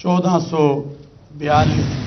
1442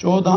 14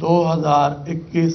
2021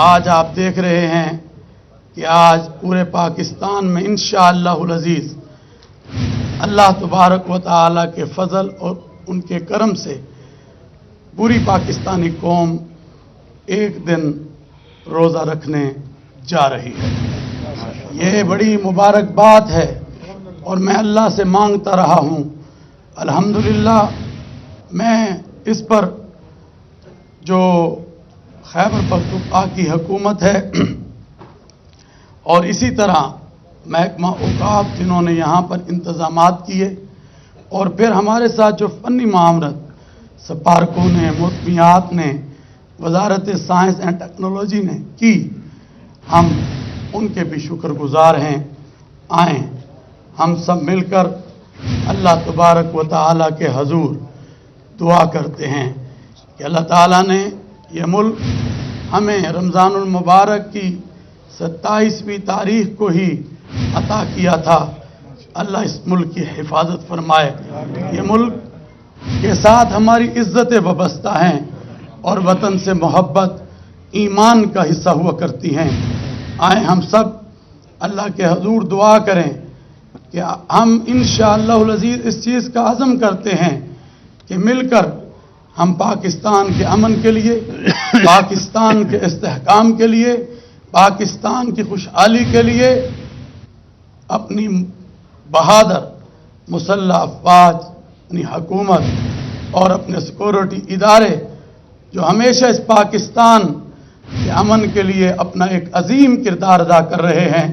آج آپ دیکھ رہے ہیں کہ آج پورے پاکستان میں انشاءاللہ العزیز اللہ تبارک و تعالی کے فضل اور ان کے کرم سے پوری پاکستانی قوم ایک دن روزہ رکھنے جا رہی ہے۔ یہ بڑی مبارک بات ہے اور میں اللہ سے مانگتا رہا ہوں، الحمدللہ میں اس پر جو خیبر پختونخوا کی حکومت ہے اور اسی طرح محکمہ اوقاف جنہوں نے یہاں پر انتظامات کیے اور پھر ہمارے ساتھ جو فنی معاونت سپارکوں نے، محکمیات نے، وزارت سائنس اینڈ ٹیکنالوجی نے کی، ہم ان کے بھی شکر گزار ہیں۔ آئیں ہم سب مل کر اللہ تبارک و تعالیٰ کے حضور دعا کرتے ہیں کہ اللہ تعالیٰ نے یہ ملک ہمیں رمضان المبارک کی 27ویں تاریخ کو ہی عطا کیا تھا، اللہ اس ملک کی حفاظت فرمائے۔ یہ ملک کے ساتھ ہماری عزتیں وابستہ ہیں اور وطن سے محبت ایمان کا حصہ ہوا کرتی ہیں۔ آئیں ہم سب اللہ کے حضور دعا کریں کہ ہم انشاءاللہ العزیز اس چیز کا عزم کرتے ہیں کہ مل کر ہم پاکستان کے امن کے لیے، پاکستان کے استحکام کے لیے، پاکستان کی خوشحالی کے لیے اپنی بہادر مسلح افواج، اپنی حکومت اور اپنے سیکورٹی ادارے جو ہمیشہ اس پاکستان کے امن کے لیے اپنا ایک عظیم کردار ادا کر رہے ہیں،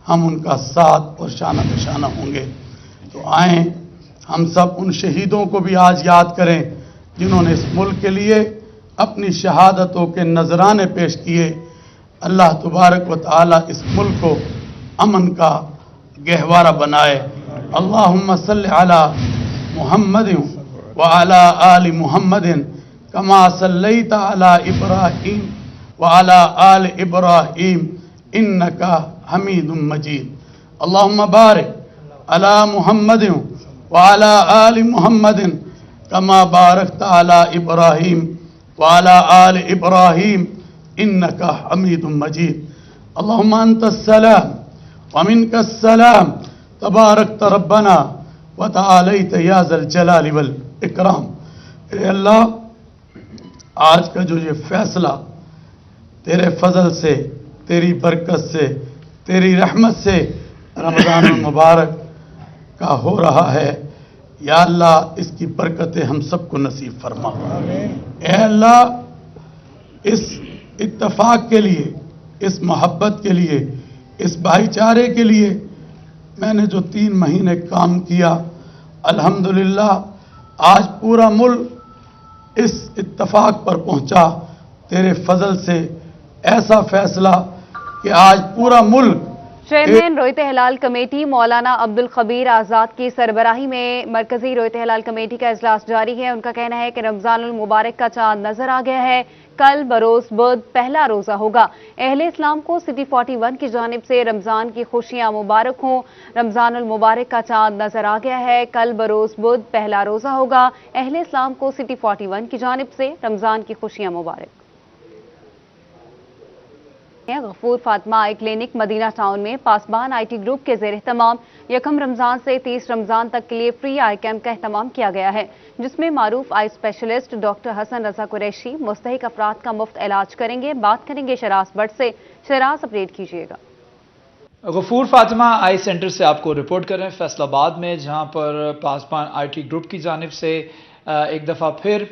ہم ان کا ساتھ اور شانہ بشانہ ہوں گے۔ تو آئیں ہم سب ان شہیدوں کو بھی آج یاد کریں جنہوں نے اس ملک کے لیے اپنی شہادتوں کے نذرانے پیش کیے۔ اللہ تبارک و تعالی اس ملک کو امن کا گہوارہ بنائے۔ اللہم صلی علی محمد وعلی آل محمد کما صلیت علی ابراہیم وعلی آل ابراہیم انکا حمید مجید۔ اللہم بارک علی محمد وعلی آل محمد کما بارکت علی ابراہیم وعلی آل ابراہیم انکا حمید مجید۔ اللہم انت السلام ومنک السلام تبارکت ربنا وتعالیت یا ذا الجلال والاکرام۔ اے اللہ، آج کا جو یہ فیصلہ تیرے فضل سے، تیری برکت سے، تیری رحمت سے رمضان المبارک کا ہو رہا ہے، یا اللہ اس کی برکتیں ہم سب کو نصیب فرما۔ اے اللہ، اس اتفاق کے لیے، اس محبت کے لیے، اس بھائی چارے کے لیے میں نے جو 3 مہینے کام کیا، الحمدللہ آج پورا ملک اس اتفاق پر پہنچا تیرے فضل سے۔ ایسا فیصلہ کہ آج پورا ملک چیئرمین رویت ہلال کمیٹی مولانا عبدالخبیر آزاد کی سربراہی میں مرکزی رویت ہلال کمیٹی کا اجلاس جاری ہے۔ ان کا کہنا ہے کہ رمضان المبارک کا چاند نظر آ گیا ہے، کل بروز بدھ پہلا روزہ ہوگا۔ اہل اسلام کو سٹی 41 کی جانب سے رمضان کی خوشیاں مبارک ہوں۔ رمضان المبارک کا چاند نظر آ گیا ہے، کل بروز بدھ پہلا روزہ ہوگا۔ اہل اسلام کو سٹی 41 کی جانب سے رمضان کی خوشیاں مبارک۔ غفور فاطمہ آئی کلینک مدینہ ٹاؤن میں پاسبان آئی ٹی گروپ کے زیر اہتمام 1 رمضان سے 30 رمضان تک کے لیے فری آئی کیمپ کا اہتمام کیا گیا ہے، جس میں معروف آئی اسپیشلسٹ ڈاکٹر حسن رضا قریشی مستحق افراد کا مفت علاج کریں گے۔ بات کریں گے شراز بٹ سے۔ شراز، اپڈیٹ کیجیے گا۔ غفور فاطمہ آئی سینٹر سے آپ کو رپورٹ کر رہے ہیں فیصل آباد میں، جہاں پر پاسبان آئی ٹی گروپ کی جانب سے ایک دفعہ پھر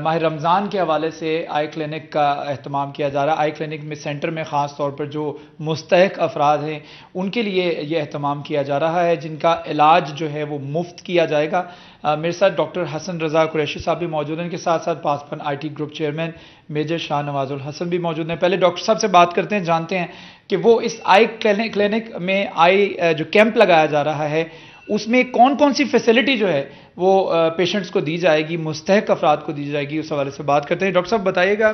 ماہ رمضان کے حوالے سے آئی کلینک کا اہتمام کیا جا رہا ہے۔ آئی کلینک میں سینٹر میں خاص طور پر جو مستحق افراد ہیں ان کے لیے یہ اہتمام کیا جا رہا ہے، جن کا علاج جو ہے وہ مفت کیا جائے گا۔ میرے ساتھ ڈاکٹر حسن رضا قریشی صاحب بھی موجود ہیں، ان کے ساتھ ساتھ Pasban I T group chairman major Shah Nawaz Al-Hassan بھی موجود ہیں۔ پہلے ڈاکٹر صاحب سے بات کرتے ہیں، جانتے ہیں کہ وہ اس آئی کلینک میں آئی جو کیمپ لگایا جا رہا ہے اس میں کون کون سی فیسلٹی جو ہے وہ پیشنٹس کو دی جائے گی، مستحق افراد کو دی جائے گی، اس حوالے سے بات کرتے ہیں۔ ڈاکٹر صاحب بتائیے گا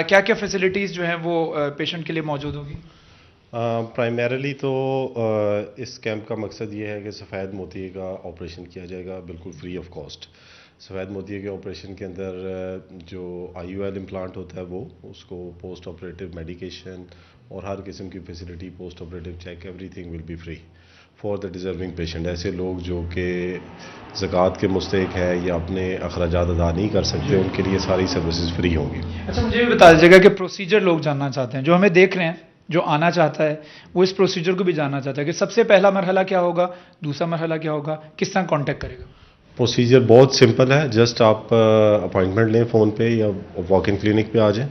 کیا کیا فیسلٹیز جو ہیں وہ پیشنٹ کے لیے موجود ہوگی؟ پرائمریلی تو اس کیمپ کا مقصد یہ ہے کہ سفید موتیے کا آپریشن کیا جائے گا بالکل فری آف کاسٹ. سفید موتیے کے آپریشن کے اندر جو آئی یو ایل امپلانٹ ہوتا ہے وہ اس کو پوسٹ آپریٹو میڈیکیشن اور ہر قسم کی facility post operative check everything will be free for the deserving patient. ایسے لوگ جو کہ زکوٰۃ کے مستحق ہیں یا اپنے اخراجات ادا نہیں کر سکتے ان کے لیے ساری سروسز فری ہوں گی. اچھا مجھے بھی بتا دیجیے گا کہ پروسیجر لوگ جاننا چاہتے ہیں جو ہمیں دیکھ رہے ہیں جو آنا چاہتا ہے وہ اس پروسیجر کو بھی جاننا چاہتا ہے کہ سب سے پہلا مرحلہ کیا ہوگا, دوسرا مرحلہ کیا ہوگا, کس طرح کانٹیکٹ کرے گا؟ پروسیجر بہت سمپل ہے. جسٹ آپ اپوائنٹمنٹ لیں فون پہ یا واک ان کلینک پہ آ جائیں.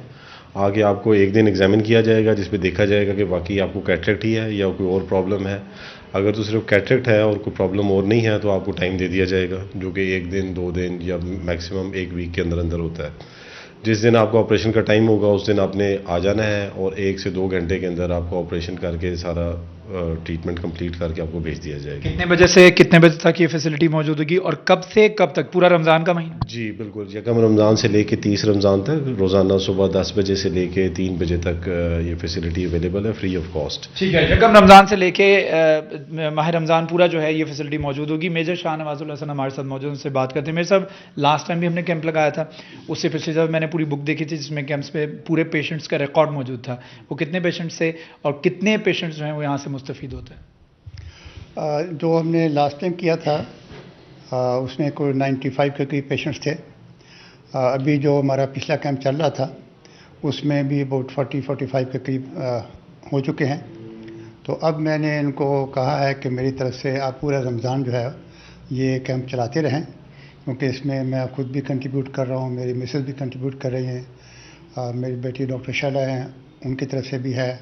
آگے آپ کو ایک دن ایگزامن کیا جائے گا جس پہ دیکھا جائے گا کہ واقعی آپ کو کیٹریکٹ ہی ہے یا کوئی اور پرابلم ہے. اگر تو صرف کیٹریکٹ ہے اور کوئی پرابلم اور نہیں ہے تو آپ کو ٹائم دے دیا جائے گا جو کہ 1 دن 2 دن یا میکسیمم 1 ویک کے اندر اندر ہوتا ہے. جس دن آپ کو آپریشن کا ٹائم ہوگا اس دن آپ نے آ جانا ہے اور 1 سے 2 گھنٹے کے اندر آپ کو آپریشن کر کے سارا ٹریٹمنٹ کمپلیٹ کر کے آپ کو بھیج دیا جائے گا. کتنے بجے سے کتنے بجے تک یہ فیسلٹی موجود ہوگی اور کب سے کب تک؟ پورا رمضان کا مہینہ؟ جی بالکل, 1 رمضان سے لے کے 30 رمضان تک روزانہ صبح 10 بجے سے لے کے 3 بجے تک یہ فیسلٹی اویلیبل ہے فری آف کاسٹ. ٹھیک ہے, 1 رمضان سے لے کے ماہ رمضان پورا جو ہے یہ فیسلٹی موجود ہوگی. میجر شاہ نواز اللہ حسن ہمارے ساتھ موجود, ان سے بات کرتے ہیں. میرے صاحب لاسٹ ٹائم بھی ہم نے کیمپ لگایا تھا, اس سے پچھلے جب میں نے پوری بک دیکھی تھی جس میں کیمپس پہ پورے پیشنٹس کا ریکارڈ موجود تھا. وہ کتنے پیشنٹس سے اور کتنے پیشنٹس جو ہیں وہ یہاں سے مستفید ہوتے ہیں؟ جو ہم نے لاسٹ ٹائم کیا تھا اس میں کوئی 95 کے قریب پیشنٹس تھے. ابھی جو ہمارا پچھلا کیمپ چل رہا تھا اس میں بھی اباؤٹ 40-45 کے قریب ہو چکے ہیں. تو اب میں نے ان کو کہا ہے کہ میری طرف سے آپ پورا رمضان جو ہے یہ کیمپ چلاتے رہیں, کیونکہ اس میں میں خود بھی کنٹریبیوٹ کر رہا ہوں, میری مسز بھی کنٹریبیوٹ کر رہی ہیں, میری بیٹی ڈاکٹر شائلہ ہیں ان کی طرف سے بھی ہے,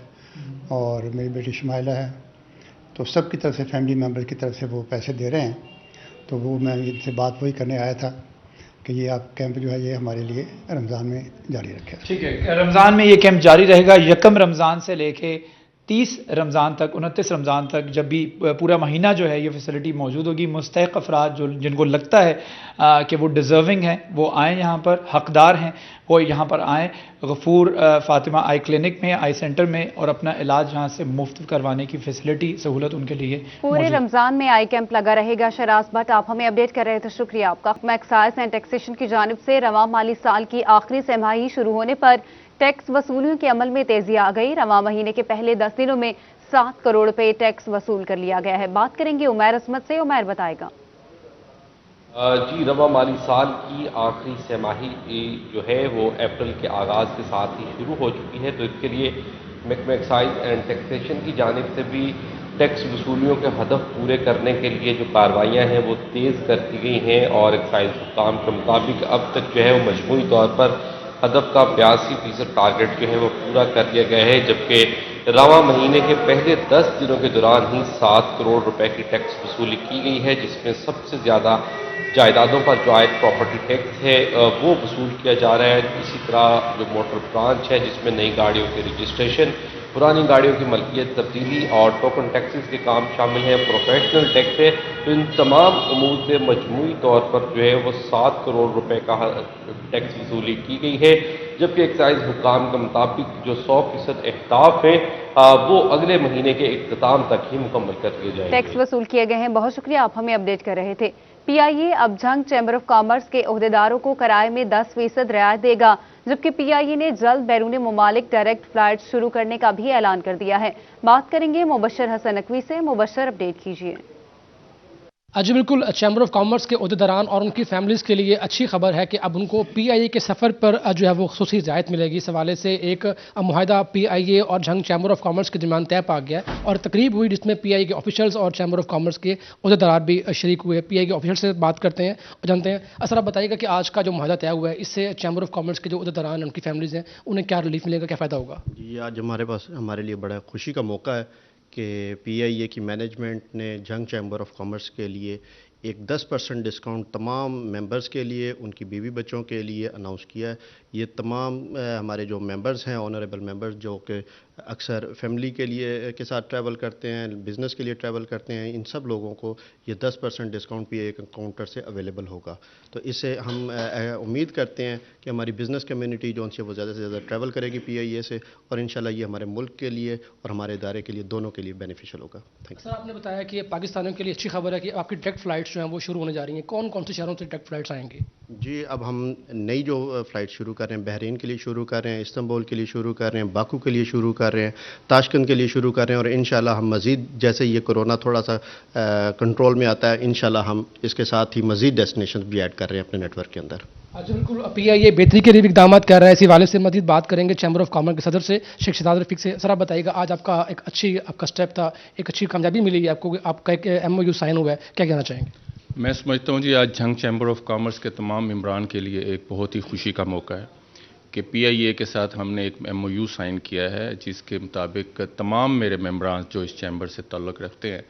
اور میری بیٹی شمائلہ ہے. تو سب کی طرف سے فیملی ممبر کی طرف سے وہ پیسے دے رہے ہیں. تو وہ میں ان سے بات وہی کرنے آیا تھا کہ یہ آپ کیمپ جو ہے یہ ہمارے لیے رمضان میں جاری رکھے. ٹھیک ہے, رمضان میں یہ کیمپ جاری رہے گا 1 رمضان سے لے کے 30 رمضان تک, 29 رمضان تک, جب بھی پورا مہینہ جو ہے یہ فیسلٹی موجود ہوگی. مستحق افراد جو جن کو لگتا ہے کہ وہ ڈیزرونگ ہیں وہ آئیں یہاں پر, حقدار ہیں وہ یہاں پر آئیں غفور فاطمہ آئی کلینک میں, آئی سینٹر میں, اور اپنا علاج یہاں سے مفت کروانے کی فیسلٹی سہولت ان کے لیے پورے رمضان میں آئی کیمپ لگا رہے گا. شراز بٹ آپ ہمیں اپڈیٹ کر رہے تھے, شکریہ آپ کا. ایکسائز اینڈ ٹیکسیشن کی جانب سے رواں مالی سال کی آخری سہ ماہی شروع ہونے پر ٹیکس وصولیوں کے عمل میں تیزی آ گئی. رواں مہینے کے پہلے 10 دنوں میں 7 کروڑ روپے ٹیکس وصول کر لیا گیا ہے. بات کریں گے عمیر عصمت سے, عمیر بتائے گا. جی, رواں مالی سال کی آخری سہ ماہی جو ہے وہ اپریل کے آغاز کے ساتھ ہی شروع ہو چکی ہے. تو اس کے لیے محکمہ ایکسائز اینڈ ٹیکسیشن کی جانب سے بھی ٹیکس وصولیوں کے ہدف پورے کرنے کے لیے جو کارروائیاں ہیں وہ تیز کر دی گئی ہیں, اور ایکسائز حکام کے مطابق اب تک جو ہے وہ مجموعی طور پر ہدف کا 82% ٹارگٹ جو ہے وہ پورا کر لیا گیا ہے. جبکہ رواں مہینے کے پہلے 10 دنوں کے دوران ہی 7 کروڑ روپے کی ٹیکس وصولی کی گئی ہے, جس میں سب سے زیادہ جائیدادوں پر جو عائد پراپرٹی ٹیکس ہے وہ وصول کیا جا رہا ہے. اسی طرح جو موٹر برانچ ہے جس میں نئی گاڑیوں کے رجسٹریشن, پرانی گاڑیوں کی ملکیت تبدیلی اور ٹوکن ٹیکسز کے کام شامل ہیں, پروفیشنل ٹیکس ہے. تو ان تمام امور سے مجموعی طور پر جو ہے وہ 7 کروڑ روپے کا ٹیکس وصولی کی گئی ہے. جبکہ ایکسائز حکام کے مطابق جو 100% اہداف ہیں وہ اگلے مہینے کے اختتام تک ہی مکمل کر لیے جائیں گے. ٹیکس وصول کیے گئے ہیں, بہت شکریہ, آپ ہمیں اپڈیٹ کر رہے تھے. پی آئی اے اب جھنگ چیمبر آف کامرس کے عہدیداروں کو کرائے میں 10% رعایت دے گا, جبکہ پی آئی اے نے جلد بیرون ممالک ڈائریکٹ فلائٹ شروع کرنے کا بھی اعلان کر دیا ہے. بات کریں گے مبشر حسن نقوی سے. مبشر, اپڈیٹ کیجیے. جی بالکل, چیمبر آف کامرس کے عہدیداران اور ان کی فیملیز کے لیے اچھی خبر ہے کہ اب ان کو پی آئی اے کے سفر پر جو ہے وہ خصوصی رعایت ملے گی. اس حوالے سے ایک معاہدہ پی آئی اے اور جھنگ چیمبر آف کامرس کے درمیان طے پا گیا اور تقریب ہوئی جس میں پی آئی اے کے آفیشلز اور چیمبر آف کامرس کے عہدیدار بھی شریک ہوئے. پی آئی اے کے آفیشل سے بات کرتے ہیں اور جانتے ہیں. اصل آپ بتائیے گا کہ آج کا جو معاہدہ طے ہوا ہے اس سے چیمبر آف کامرس کے جو عہدیداران ان کی فیملیز ہیں انہیں کیا ریلیف ملے گا, کیا فائدہ ہوگا؟ جی, آج ہمارے لیے بڑا خوشی کا موقع ہے کہ پی آئی اے کی مینجمنٹ نے جھنگ چیمبر آف کامرس کے لیے ایک 10% ڈسکاؤنٹ تمام ممبرز کے لیے، ان کی بیوی بچوں کے لیے اناؤنس کیا ہے۔ یہ تمام ہمارے جو ممبرز ہیں، آنریبل ممبرز، جو کہ اکثر فیملی کے ساتھ ٹریول کرتے ہیں، بزنس کے لیے ٹریول کرتے ہیں، ان سب لوگوں کو یہ 10% ڈسکاؤنٹ بھی ایک کاؤنٹر سے اویلیبل ہوگا۔ تو اس سے ہم امید کرتے ہیں کہ ہماری بزنس کمیونٹی جو ان سے وہ زیادہ سے زیادہ ٹریول کرے گی PIA سے، اور انشاءاللہ یہ ہمارے ملک کے لیے اور ہمارے ادارے کے لیے دونوں کے لیے بینیفیشل ہوگا۔ سر، آپ نے بتایا کہ پاکستانیوں کے لیے اچھی خبر ہے کہ آپ کی ڈائریکٹ فلائٹس جو ہیں وہ شروع ہونے جا رہی ہیں۔ کون کون سے شہروں سے ڈائریکٹ فلائٹس آئیں گی؟ جی، اب ہم نئی جو فلائٹ شروع کر رہے ہیں، بحرین کے لیے شروع کر رہے ہیں، استنبول کے لیے شروع کر رہے ہیں، باکو کے لیے شروع کر رہے ہیں، تاشکند کے لیے شروع کر رہے ہیں، اور انشاءاللہ ہم مزید جیسے یہ کورونا تھوڑا سا کنٹرول میں آتا ہے، انشاءاللہ ہم اس کے ساتھ ہی مزید ڈیسٹینیشنز بھی ایڈ کر رہے ہیں اپنے نیٹ ورک کے اندر۔ جی بالکل، PIA بہتری کے لیے بھی اقدامات کر رہا ہے۔ اسی حوالے سے مزید بات کریں گے چیمبر آف کامرس کے صدر سے، شیخ شہزاد رفیق سے۔ سر، آپ بتائیے گا، آج آپ کا ایک آپ کا اسٹیپ تھا، ایک اچھی کامیابی ملی ہے آپ کو، آپ کا ایک MOU سائن ہوا ہے، کیا کہنا چاہیں گے؟ میں سمجھتا ہوں جی، آج جھنگ چیمبر آف کامرس کے تمام ممبران کے لیے ایک بہت ہی خوشی کا موقع ہے کہ PIA کے ساتھ ہم نے ایک MOU سائن کیا ہے، جس کے مطابق تمام میرے ممبران جو اس چیمبر سے تعلق رکھتے ہیں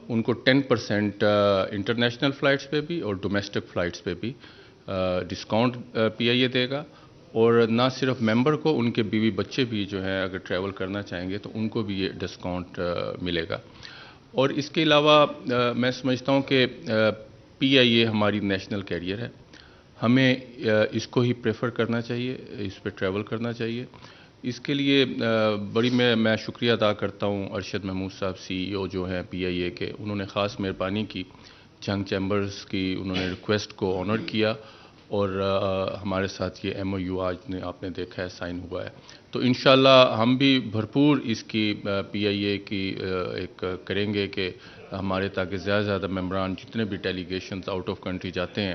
ان کو 10% انٹرنیشنل فلائٹس پہ بھی اور ڈومیسٹک فلائٹس پہ بھی ڈسکاؤنٹ PIA دے گا، اور نہ صرف ممبر کو، ان کے بیوی بچے بھی جو ہیں اگر ٹریول کرنا چاہیں گے تو ان کو بھی یہ ڈسکاؤنٹ ملے گا۔ اور اس کے علاوہ میں سمجھتا ہوں کہ PIA ہماری نیشنل کیریئر ہے، ہمیں اس کو ہی پریفر کرنا چاہیے، اس پہ ٹریول کرنا چاہیے۔ اس کے لیے بڑی میں شکریہ ادا کرتا ہوں ارشد محمود صاحب CEO جو ہیں PIA کے، انہوں نے خاص مہربانی کی، جھنگ چیمبرز کی انہوں نے ریکویسٹ کو آنر کیا، اور ہمارے ساتھ یہ MOU آج آپ نے دیکھا ہے سائن ہوا ہے۔ تو انشاءاللہ ہم بھی بھرپور اس کی PIA کی ایک کریں گے کہ ہمارے تاکہ زیادہ سے زیادہ ممبران جتنے بھی ڈیلیگیشنز آؤٹ آف کنٹری جاتے ہیں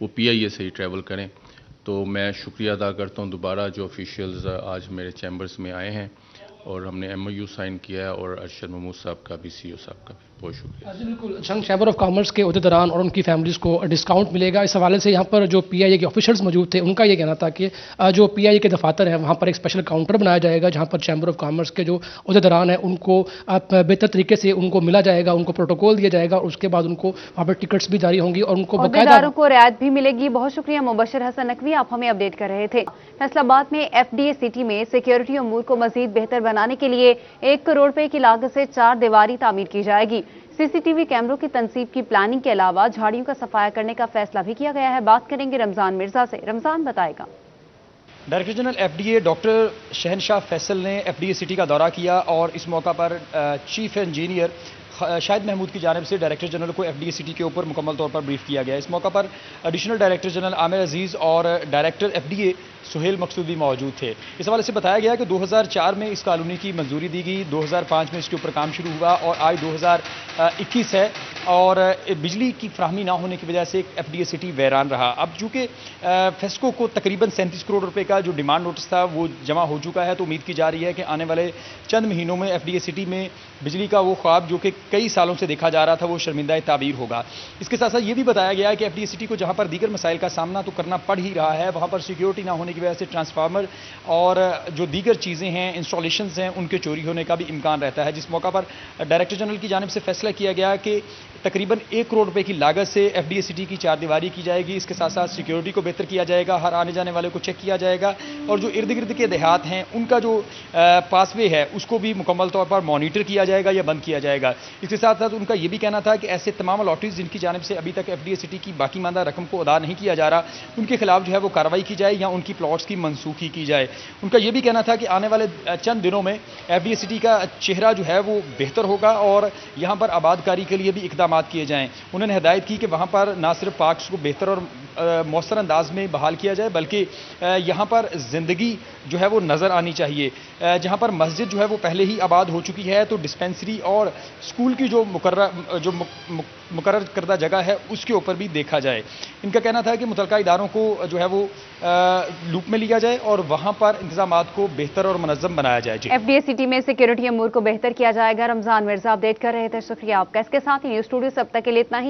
وہ PIA سے ہی ٹریول کریں۔ تو میں شکریہ ادا کرتا ہوں دوبارہ جو آفیشیلز آج میرے چیمبرز میں آئے ہیں، اور ہم نے MOU سائن کیا ہے، اور ارشد محمود صاحب کا بھی CEO صاحب کا بھی بہت شکریہ۔ جی بالکل، جھنگ چیمبر آف کامرس کے عہدیداران اور ان کی فیملیز کو ڈسکاؤنٹ ملے گا۔ اس حوالے سے یہاں پر جو PIA کے آفیشلز موجود تھے ان کا یہ کہنا تھا کہ جو PIA کے دفاتر ہیں وہاں پر ایک اسپیشل کاؤنٹر بنایا جائے گا جہاں پر چیمبر آف کامرس کے جو عہدیداران ہیں ان کو بہتر طریقے سے ان کو ملا جائے گا، ان کو پروٹوکول دیا جائے گا، اور اس کے بعد ان کو وہاں پر ٹکٹس بھی جاری ہوں گی اور ان کو عہدیداروں کو رعایت بھی ملے گی۔ بہت شکریہ مبشر حسن نقوی، آپ ہمیں اپڈیٹ کر رہے تھے۔ فیصل آباد میں FDA سٹی میں سیکیورٹی امور کو مزید بہتر بنانے کے لیے 1 کروڑ روپے کی لاگت سے 4 دیواری تعمیر کی جائے گی۔ CCTV کیمروں کی تنصیب کی پلاننگ کے علاوہ جھاڑیوں کا صفایا کرنے کا فیصلہ بھی کیا گیا ہے۔ بات کریں گے رمضان مرزا سے۔ رمضان بتائے گا۔ ڈائریکٹر جنرل FDA ڈاکٹر شہنشاہ فیصل نے FDA سٹی کا دورہ کیا، اور اس موقع پر چیف انجینئر شاہد محمود کی جانب سے ڈائریکٹر جنرل کو FDA سٹی کے اوپر مکمل طور پر بریف کیا گیا۔ اس موقع پر ایڈیشنل ڈائریکٹر جنرل عامر عزیز اور ڈائریکٹر FDA سہیل مقصود بھی موجود تھے۔ اس حوالے سے بتایا گیا کہ 2004 میں اس کالونی کی منظوری دی گئی، 2005 میں اس کے اوپر کام شروع ہوا، اور آج 2021 ہے، اور بجلی کی فراہمی نہ ہونے کی وجہ سے FDA سٹی ویران رہا۔ اب چونکہ فیسکو کو تقریباً 37 کروڑ روپے کا جو ڈیمانڈ نوٹس تھا وہ جمع ہو چکا ہے، تو امید کی جا رہی ہے کہ آنے والے چند مہینوں میں FDA سٹی میں بجلی کا وہ خواب جو کہ کئی سالوں سے دیکھا جا رہا تھا وہ شرمندہ تعبیر ہوگا۔ اس کے ساتھ ساتھ یہ بھی بتایا گیا ہے کہ FDA سٹی کو جہاں پر دیگر مسائل کا سامنا تو کرنا پڑ ہی رہا ہے، وہاں پر سیکیورٹی نہ ہونے کی وجہ سے ٹرانسفارمر اور جو دیگر چیزیں ہیں، انسٹالیشنز ہیں، ان کے چوری ہونے کا بھی امکان رہتا ہے، جس موقع پر ڈائریکٹر جنرل کی جانب سے فیصلہ کیا گیا کہ تقریباً 1 کروڑ روپے کی لاگت سے FDA سٹی کی 4 دیواری کی جائے گی۔ اس کے ساتھ ساتھ سیکیورٹی کو بہتر کیا جائے گا، ہر آنے جانے والے کو چیک کیا جائے گا، اور جو ارد گرد کے دیہات ہیں ان کا جو پاس وے ہے اس کو بھی مکمل طور پر مانیٹر کیا جائے گا یا بند کیا جائے گا۔ اس کے ساتھ ساتھ ان کا یہ بھی کہنا تھا کہ ایسے تمام الاٹیز جن کی جانب سے ابھی تک FDA سٹی کی باقی ماندہ رقم کو ادا نہیں کیا جا رہا، ان کے خلاف جو ہے وہ کارروائی کی جائے یا ان کی پلاٹس کی منسوخی کی جائے۔ ان کا یہ بھی کہنا تھا کہ آنے والے چند دنوں میں FDA سٹی کا چہرہ جو ہے وہ بہتر ہوگا، اور یہاں پر آباد کاری کے لیے بھی اقدامات کیے جائیں۔ انہوں نے ہدایت کی کہ وہاں پر نہ صرف پارکس کو بہتر اور مؤثر انداز میں بحال کیا جائے، بلکہ یہاں پر زندگی جو ہے وہ نظر آنی چاہیے۔ جہاں پر مسجد جو ہے وہ پہلے ہی آباد ہو چکی ہے، تو ڈسپینسری اور اسکول کی جو مقرر کردہ جگہ ہے اس کے اوپر بھی دیکھا جائے۔ ان کا کہنا تھا کہ متعلقہ اداروں کو جو ہے وہ لوپ میں لیا جائے اور وہاں پر انتظامات کو بہتر اور منظم بنایا جائے۔ FDA سٹی میں سیکیورٹی امور کو بہتر کیا جائے گا۔ رمضان مرزا اپڈیٹ کر رہے تھے، شکریہ آپ کا۔ اس کے ساتھ ہی نیوز اسٹوڈیو سے اب تک کے لیے اتنا ہی۔